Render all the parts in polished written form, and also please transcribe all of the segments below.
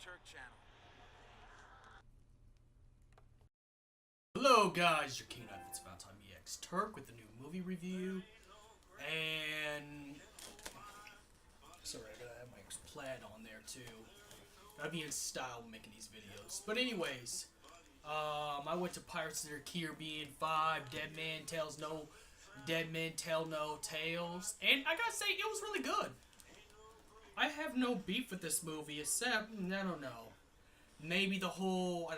Turk channel. Hello guys, your King Knife, it's about time EX Turk with the new movie review. And sorry, I gotta have my plaid on there too. Gotta be in style when making these videos. But anyways, I went to Pirates of the Caribbean 5, Dead Men Tell No Tales, and I gotta say it was really good. I have no beef with this movie except I don't know, maybe the whole I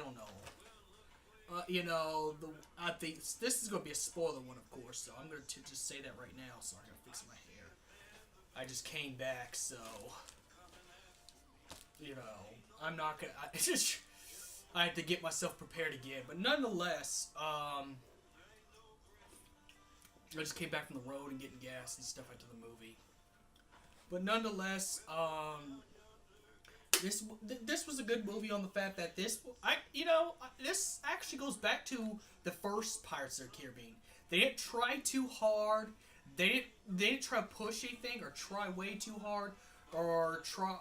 think this is going to be a spoiler one, of course, so I'm going to just say that right now. Sorry, I'm fixing my hair. I just came back, so, I'm not going to, I had to get myself prepared again, but nonetheless, I just came back from the road and getting gas and stuff after the movie. But nonetheless, this was a good movie on the fact that this actually goes back to the first Pirates of the Caribbean. They didn't try too hard. They didn't try to push anything or try way too hard or try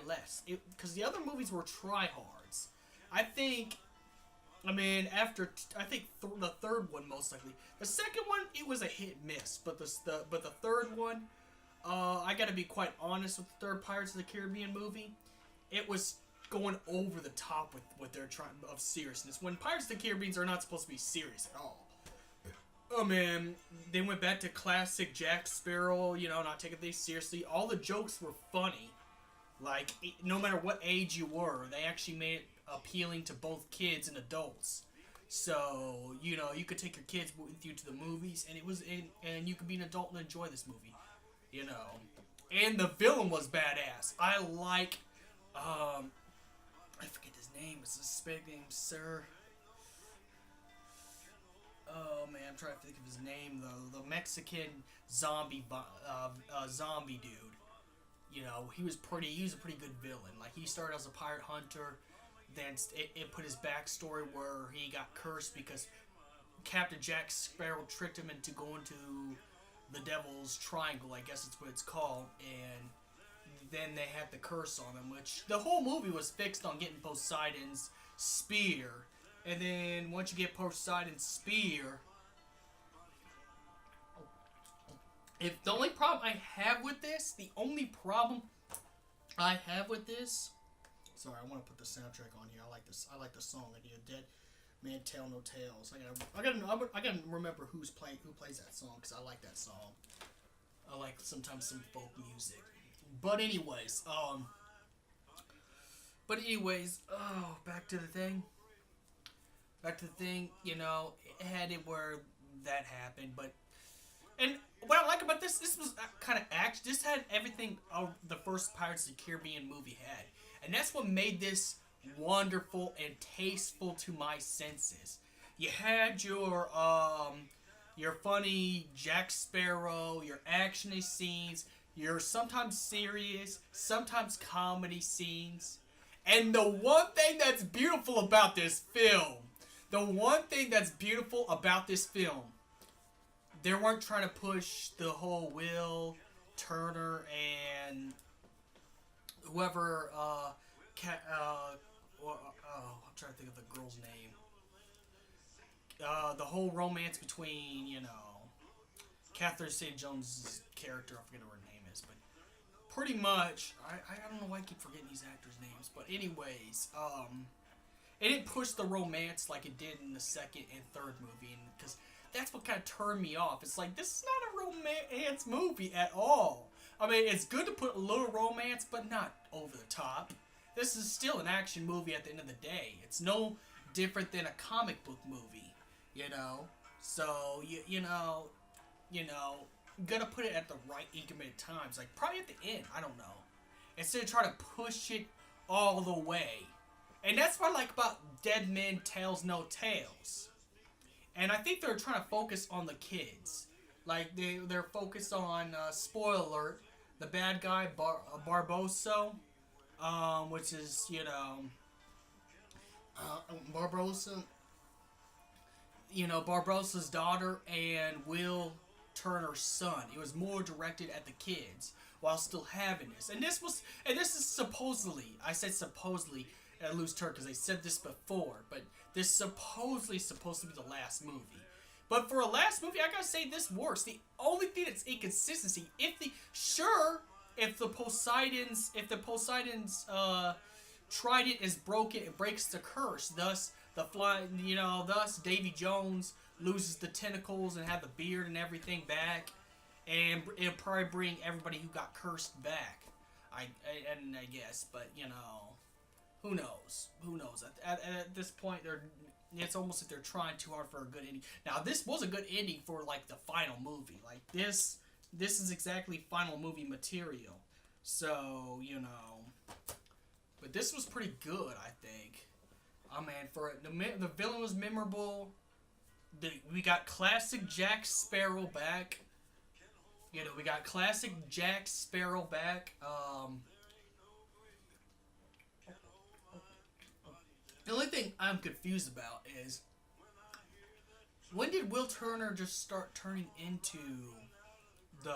less. Because the other movies were tryhards. The third one most likely. The second one, it was a hit miss, but the third one, I gotta be quite honest with the third Pirates of the Caribbean movie. It was going over the top with what they're trying of seriousness. When Pirates of the Caribbean are not supposed to be serious at all. Oh man, they went back to classic Jack Sparrow, not taking things seriously. All the jokes were funny. Like, no matter what age you were, they actually made it appealing to both kids and adults. So, you could take your kids with you to the movies, and you could be an adult and enjoy this movie. And the villain was badass. I forget his name. It's a Hispanic name, sir. Oh man, I'm trying to think of his name though. The Mexican zombie dude. He was a pretty good villain. Like, he started as a pirate hunter, then it put his backstory where he got cursed because Captain Jack Sparrow tricked him into going to the Devil's Triangle, I guess it's what it's called, and then they had the curse on him, which the whole movie was fixed on getting Poseidon's spear. And then once you get Poseidon's spear, if the only problem I have with this, sorry, I want to put the soundtrack on here. I like this. I like the song. Dead Man Tell No Tales. I gotta remember who plays that song, because I like that song. I like sometimes some folk music. But anyways, back to the thing. It had it where that happened, and what I like about this was kind of action. This had everything the first Pirates of the Caribbean movie had, and that's what made this wonderful and tasteful to my senses. You had your funny Jack Sparrow, your actiony scenes, your sometimes serious, sometimes comedy scenes. And the one thing that's beautiful about this film, they weren't trying to push the whole Will Turner and whoever, I'm trying to think of the girl's name. The whole romance between, Catherine St. Jones' character, I forget what her name is, but pretty much, I don't know why I keep forgetting these actors' names, but anyways, it didn't push the romance like it did in the second and third movie, because that's what kind of turned me off. It's like, this is not a romance movie at all. I mean, it's good to put a little romance, but not over the top. This is still an action movie at the end of the day. It's no different than a comic book movie, So, you gotta put it at the right increment times. Like, probably at the end, I don't know. Instead of trying to push it all the way. And that's what I like about Dead Men Tells No Tales. And I think they're trying to focus on the kids. Like, they're focused on, spoiler alert, the bad guy, Barbosa, which is, Barbosa, Barbosa's daughter and Will Turner's son. It was more directed at the kids while still having this. And this is supposedly, I said supposedly at Loose Turn because I said this before, but this supposedly supposed to be the last movie. But for a last movie, I gotta say this works. The only thing that's inconsistency, if the Poseidon's trident is broken, it breaks the curse. Thus, thus Davy Jones loses the tentacles and have the beard and everything back, and it'll probably bring everybody who got cursed back. I guess, but who knows? Who knows? At this point, it's almost like they're trying too hard for a good ending. Now, this was a good ending for like the final movie. Like this is exactly final movie material. So but this was pretty good, I think. Oh man, for the villain was memorable. We got classic Jack Sparrow back. We got classic Jack Sparrow back. The only thing I'm confused about is, when did Will Turner just start turning into the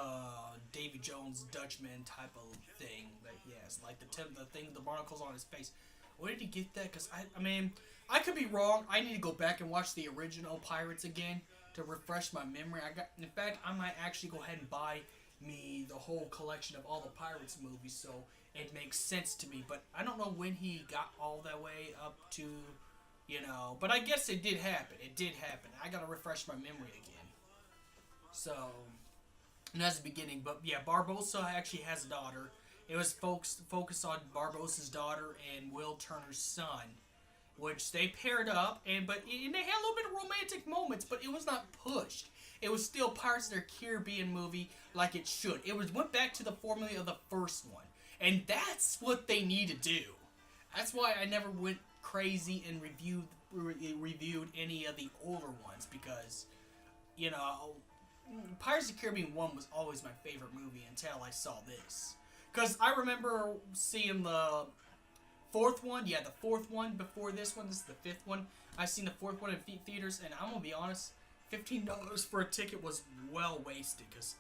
Davy Jones Dutchman type of thing that he has? Like the thing, the barnacles on his face. Where did he get that? Because, I mean, I could be wrong. I need to go back and watch the original Pirates again to refresh my memory. In fact, I might actually go ahead and buy me the whole collection of all the Pirates movies, so it makes sense to me. But I don't know when he got all that way up to, but I guess it did happen. It did happen. I gotta refresh my memory again. So, and that's the beginning. But yeah, Barbossa actually has a daughter. It was focused on Barbossa's daughter and Will Turner's son, which they paired up, and they had a little bit of romantic moments, but it was not pushed. It was still Pirates of the Caribbean movie like it should. Went back to the formula of the first one, and that's what they need to do. That's why I never went crazy and reviewed any of the older ones, because Pirates of the Caribbean 1 was always my favorite movie until I saw this. Because I remember seeing the fourth one. Yeah, the fourth one before this one. This is the fifth one. I seen the fourth one in theaters, and I'm going to be honest, $15 for a ticket was well wasted, because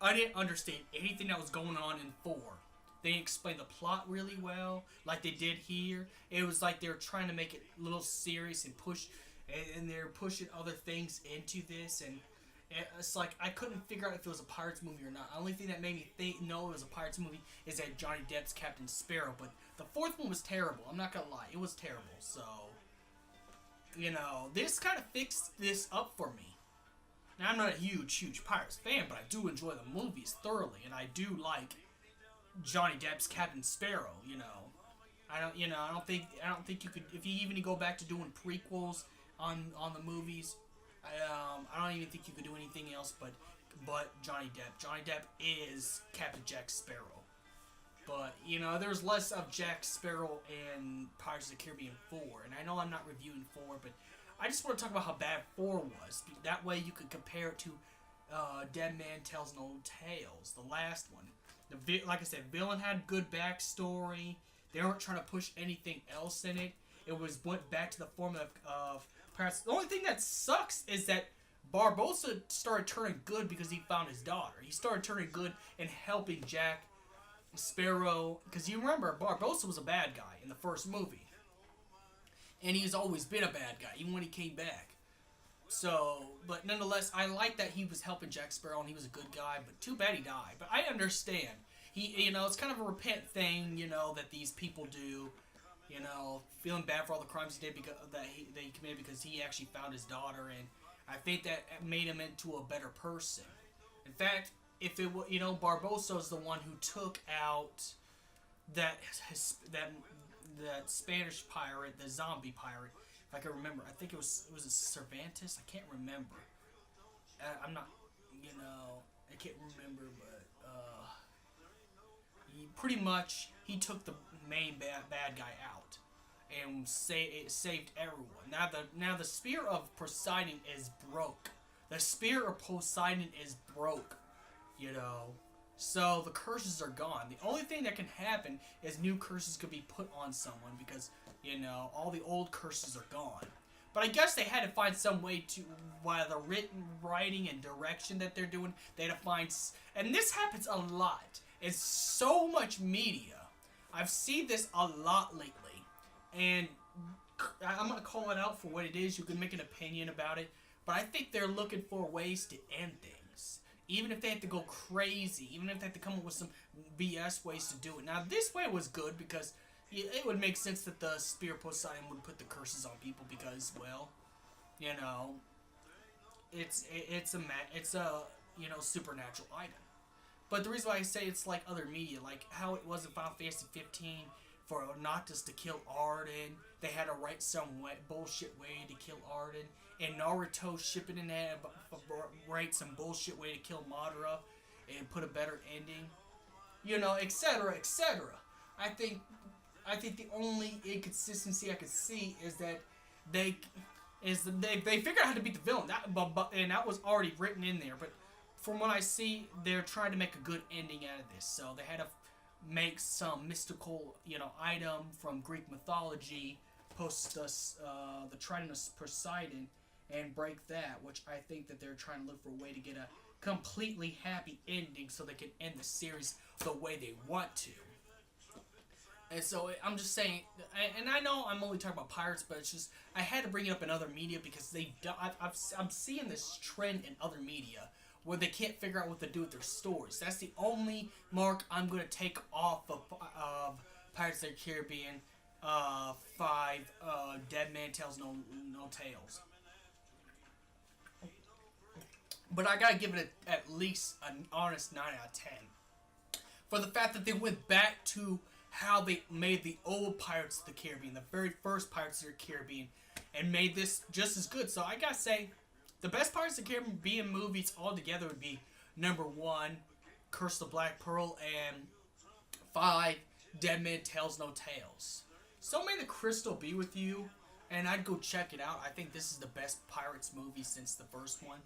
I didn't understand anything that was going on in 4. They explained the plot really well, like they did here. It was like they were trying to make it a little serious and they're pushing other things into this, and it's like I couldn't figure out if it was a Pirates movie or not. The only thing that made me know it was a Pirates movie is that Johnny Depp's Captain Sparrow. But the fourth one was terrible. I'm not gonna lie, it was terrible. So, this kind of fixed this up for me. Now, I'm not a huge Pirates fan, but I do enjoy the movies thoroughly, and I do like Johnny Depp's Captain Sparrow. I don't think you could, if you even go back to doing prequels on the movies. I don't even think you could do anything else but Johnny Depp. Johnny Depp is Captain Jack Sparrow. But, there's less of Jack Sparrow in Pirates of the Caribbean 4. And I know I'm not reviewing 4, but I just want to talk about how bad 4 was. That way you could compare it to Dead Man Tells No Tales, the last one. Like I said, villain had good backstory. They weren't trying to push anything else in it. It went back to the formula of Pirates. The only thing that sucks is that Barbossa started turning good because he found his daughter. He started turning good and helping Jack Sparrow. Because you remember, Barbossa was a bad guy in the first movie. And he's always been a bad guy, even when he came back. So, but nonetheless, I like that he was helping Jack Sparrow and he was a good guy. But too bad he died. But I understand. It's kind of a repent thing, that these people do. Feeling bad for all the crimes he did that he committed because he actually found his daughter, and I think that made him into a better person. In fact, if it was, Barbossa is the one who took out that Spanish pirate, the zombie pirate. If I can remember, I think it was Cervantes. I can't remember. I'm not, I can't remember, but he took the main bad guy out and it saved everyone. Now the spear of Poseidon is broke. The spear of Poseidon is broke. So the curses are gone. The only thing that can happen is new curses could be put on someone because all the old curses are gone. But I guess they had to find some way to, while the writing and direction that they're doing, they had to find, and this happens a lot. It's so much media. I've seen this a lot lately, and I'm gonna call it out for what it is. You can make an opinion about it, but I think they're looking for ways to end things. Even if they have to go crazy, even if they have to come up with some BS ways to do it. Now, this way was good because it would make sense that the Spear Poseidon would put the curses on people because, well, you know, it's a you know, supernatural item. But the reason why I say it's like other media, like how it was in Final Fantasy 15 for Noctis to kill Arden, they had to write some bullshit way to kill Arden. And Naruto shipping in there, write some bullshit way to kill Madara and put a better ending, you know, etc., etc. I think the only inconsistency I could see is that they figured out how to beat the villain. And that was already written in there. But from what I see, they're trying to make a good ending out of this. So they had to make some mystical, you know, item from Greek mythology, post the Trident of Poseidon, and break that, which I think that they're trying to look for a way to get a completely happy ending so they can end the series the way they want to. And so I'm just saying, and I know I'm only talking about pirates, but it's just I had to bring it up in other media because I'm seeing this trend in other media where they can't figure out what to do with their stories. That's the only mark I'm going to take off of Pirates of the Caribbean 5 Dead Man Tells No Tales. But I gotta give it at least an honest 9 out of 10. For the fact that they went back to how they made the old Pirates of the Caribbean, the very first Pirates of the Caribbean, and made this just as good. So I gotta say, the best Pirates of the Caribbean movies altogether would be number 1, Curse of the Black Pearl, and 5, Dead Man Tells No Tales. So may the crystal be with you, and I'd go check it out. I think this is the best Pirates movie since the first one.